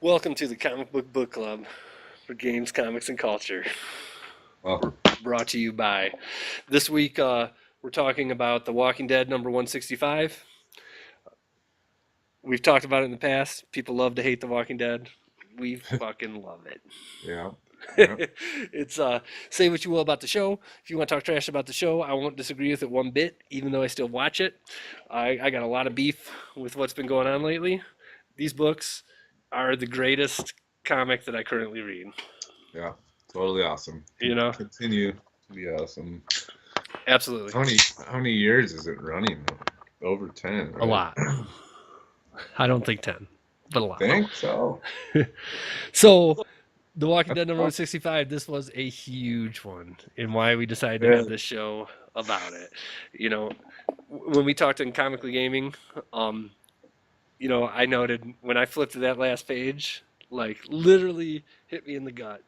Welcome to the Comic Book Club for Games, Comics, and Culture. Well, Brought to you by. This week, we're talking about The Walking Dead number 165. We've talked about it in the past. People love to hate The Walking Dead. We fucking love it. yeah, yeah, It's say what you will about the show. If you want to talk trash about the show, I won't disagree with it one bit, even though I still watch it. I got a lot of beef with what's been going on lately. These books are the greatest comic that I currently read. yeah. Totally awesome. You know, Continue to be awesome. absolutely. How many years is it running? Over 10, A right? lot. I don't think 10, but a lot. Think so. So, The Walking Dead number 165, this was a huge one, and why we decided to have this show about it. You know, when we talked in Comically Gaming, I noted when I flipped to that last page, like literally hit me in the gut.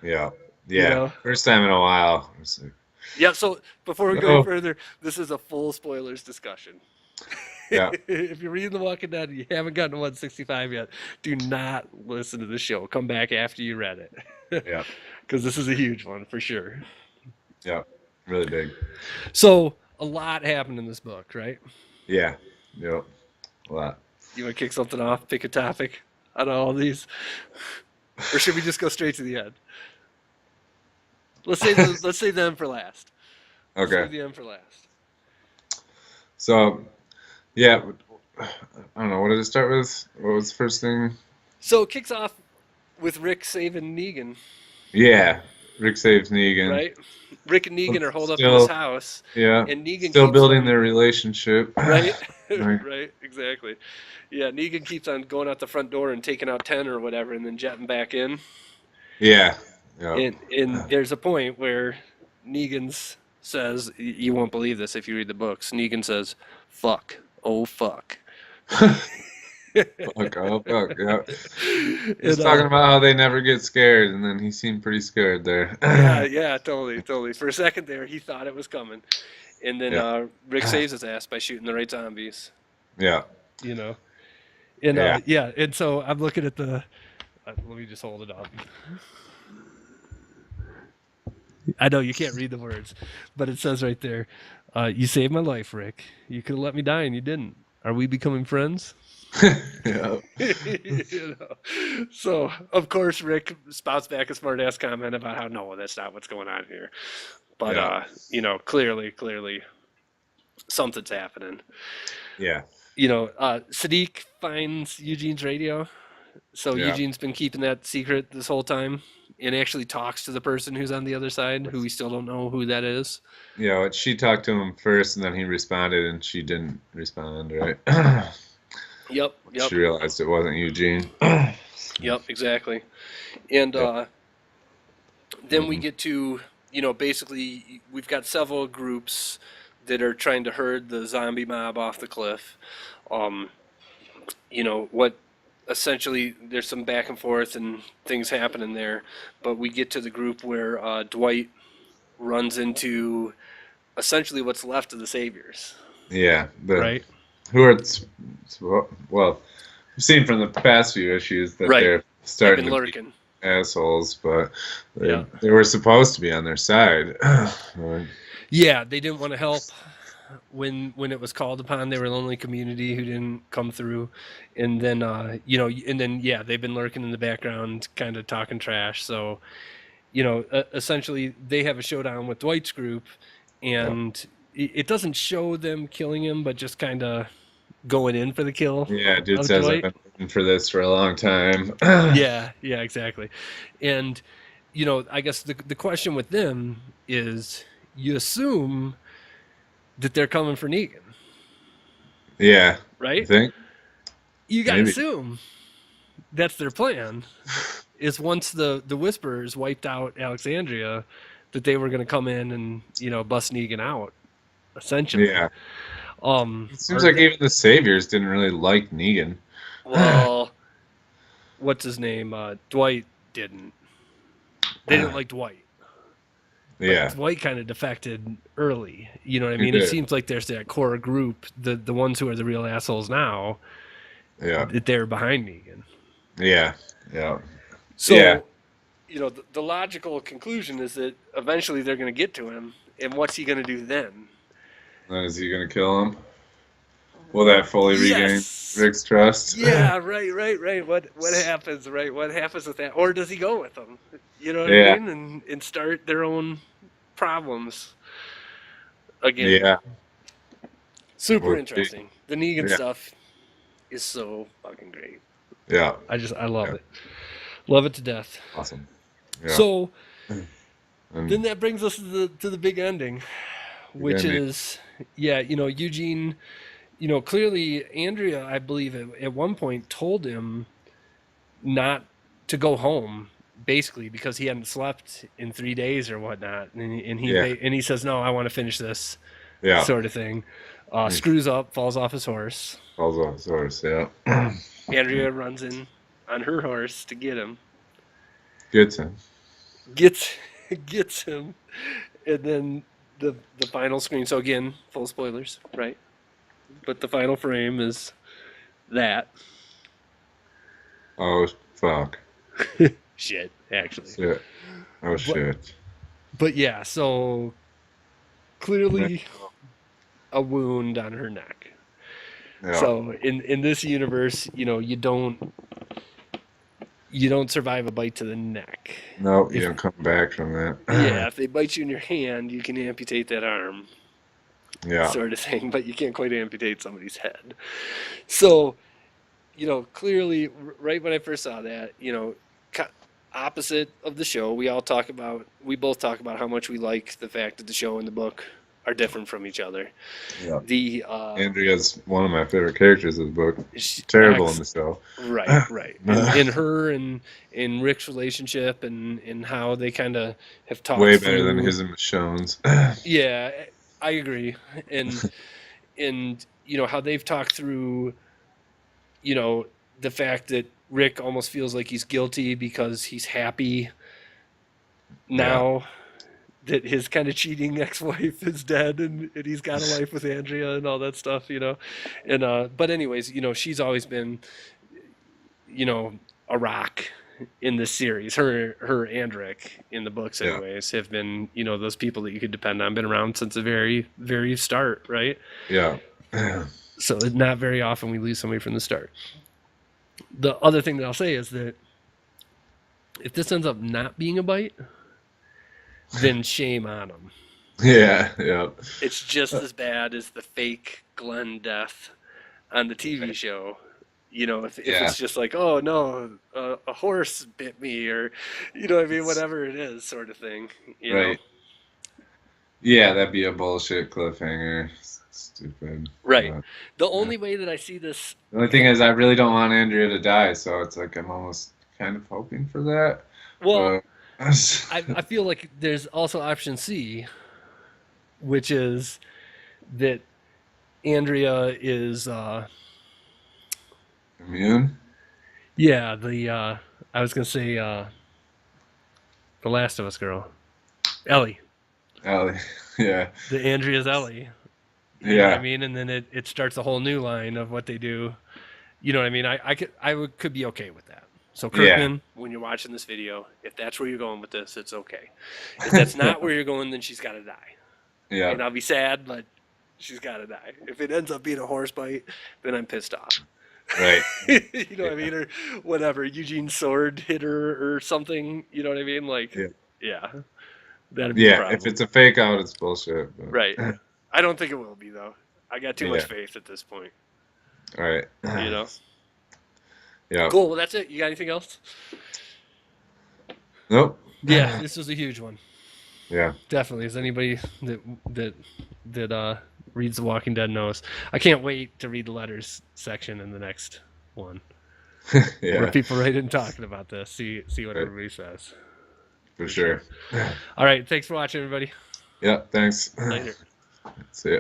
Yeah, You yeah. know? First time in a while. I was like, Yeah, so before we go any no. further, this is a full spoilers discussion. Yeah, If you're reading The Walking Dead and you haven't gotten to 165 yet, do not listen to the show. Come back after you read it. yeah, Because this is a huge one for sure. yeah. Really big. So, a lot happened in this book, right? Yeah, yep. A lot. You want to kick something off, pick a topic out of all these? Or should we just go straight to the end? Let's save them for last. Let's Okay. save the end for last. So, yeah, I don't know. What did it start with? What was the first thing? So it kicks off with Rick saving Negan, Yeah, Rick saves Negan. right? Rick and Negan are holed up in his Still, house, yeah, and Negan still keeps building on, their relationship. right? Right. Right, exactly. Yeah, Negan keeps on going out the front door and taking out 10 or whatever and then jetting back in. Yeah, yeah, And there's a point where Negan says, you won't believe this if you read the books, Negan says, fuck, oh fuck. fuck, oh fuck, yeah. He's And, talking about how they never get scared, and then he seemed pretty scared there. yeah, totally. For a second there, he thought it was coming. And then Yeah, Rick saves his ass by shooting the right zombies, yeah, you know? And yeah. yeah, and so I'm looking at the. Let me just hold it up. I know you can't read the words, but it says right there, "You saved my life, Rick. You could have let me die, and you didn't. Are we becoming friends?" Yeah, You know? So of course Rick spouts back a smart ass comment about how no, that's not what's going on here. But yeah, clearly something's happening. yeah, Sadiq finds Eugene's radio. So yeah. Eugene's been keeping that secret this whole time and actually talks to the person who's on the other side, who we still don't know who that is. Yeah, she talked to him first, and then he responded, and she didn't respond, right? Yep, She realized it wasn't Eugene. yep, exactly. And Yep. then we Hmm. get to, basically we've got several groups that are trying to herd the zombie mob off the cliff. Um, what essentially there's some back and forth and things happening there, but we get to the group where Dwight runs into essentially what's left of the Saviors, Yeah, right? who are well, we've seen from the past few issues that Right. they're They've starting been to be lurking. assholes, but Yeah. they were supposed to be on their side. Right. Yeah, they didn't want to help when it was called upon. They were the only community who didn't come through, and then yeah, they've been lurking in the background, kind of talking trash. So essentially they have a showdown with Dwight's group, Yeah. and it doesn't show them killing him, but just kind of going in for the kill Yeah, dude of says I've Dwight. been waiting for this for a long time. Yeah, exactly. And I guess the question with them is, you assume that they're coming for Negan, Yeah, you right? think? You got to Maybe. assume that's their plan. Is once the Whisperers wiped out Alexandria, that they were going to come in and bust Negan out, essentially. Yeah. It seems Or like even the Saviors didn't really like Negan. well, what's his name? Dwight didn't. They didn't like Dwight. But Yeah, Dwight kind of defected early. You know what I he mean? It did. seems like there's that core group, the ones who are the real assholes now, Yeah. that they're behind Negan. Yeah. Yeah. So, Yeah. the logical conclusion is that eventually they're going to get to him, and what's he going to do then? Then is he gonna kill him? Will that fully regain Yes. Rick's trust? Yeah, right. What happens, right? What happens with that? Or does he go with them? You know what I Yeah. mean? And start their own problems again. Yeah. Super We'll see. interesting. The Negan Yeah. stuff is so fucking great. Yeah. I love Yeah. it. Love it to death. Awesome. Yeah. So then And that brings us to the big ending, which again, is Eugene, clearly Andrea, I believe at one point told him not to go home, basically because he hadn't slept in 3 days or whatnot, and yeah. he says, no, I want to finish this, Yeah. sort of thing. Screws up, falls off his horse. Falls off his horse. Yeah. Andrea runs in on her horse to get him, Gets him. gets gets him, and then the final screen. So again, full spoilers, right? But the final frame is that Oh fuck. shit, actually. Shit. Oh But shit. but yeah, so clearly a wound on her neck. Yeah. So in this universe, you don't survive a bite to the neck. Nope. You If don't come back from that. yeah, if they bite you in your hand, you can amputate that arm, Yeah. sort of thing, but you can't quite amputate somebody's head. So, clearly, right when I first saw that, opposite of the show, we both talk about how much we like the fact that the show and the book are different from each other. Yeah. The Andrea's one of my favorite characters of the book. sh- Terrible in acts- the show. right, in her and in Rick's relationship and how they kind of have talked Way better than through. his and Michonne's. Yeah, I agree, and how they've talked through, the fact that Rick almost feels like he's guilty because he's happy Yeah. now that his kind of cheating ex-wife is dead and he's got a life with Andrea and all that stuff, and but anyways, she's always been, a rock in this series. Her and Rick in the books Yeah. anyways have been, those people that you could depend on, been around since the very, very start, right? Yeah. So not very often we lose somebody from the start. The other thing that I'll say is that if this ends up not being a bite, then shame on them. Yeah. Yeah. It's just as bad as the fake Glenn death on the TV show. If Yeah. it's just like, oh no, a horse bit me, or whatever it is, sort of thing. Right. Yeah, that'd be a bullshit cliffhanger. Stupid. Right. But The only way that I see this, the only thing is, I really don't want Andrea to die, so it's like I'm almost kind of hoping for that. well, But I feel like there's also option C, which is that Andrea is, immune. yeah, I was gonna say, the Last of Us girl, Ellie. Ellie. Yeah. The Andrea's Ellie. You know what Yeah. I mean? And then it starts a whole new line of what they do. You know what I mean? I could be okay with that. So Kirkman, when you're watching this video, if that's where you're going with this, it's okay. If that's not where you're going, then she's got to die. Yeah. And I'll be sad, but she's got to die. If it ends up being a horse bite, then I'm pissed off. Right. You know what I mean? Or whatever. Eugene's sword hit her or something. You know what I mean? Like, yeah. That'd be a Yeah. problem. If it's a fake out, it's bullshit. But... Right. I don't think it will be, though. I got too much Yeah. faith at this point. All right. Yeah. Cool. Well, that's it. You got anything else? Nope. Yeah, this was a huge one. Yeah. Definitely. As anybody that reads The Walking Dead knows, I can't wait to read the letters section in the next one, where Yeah. people write in talking about this. See what everybody says. For sure. All right. Thanks for watching, everybody. Yeah. Thanks. Later. See ya.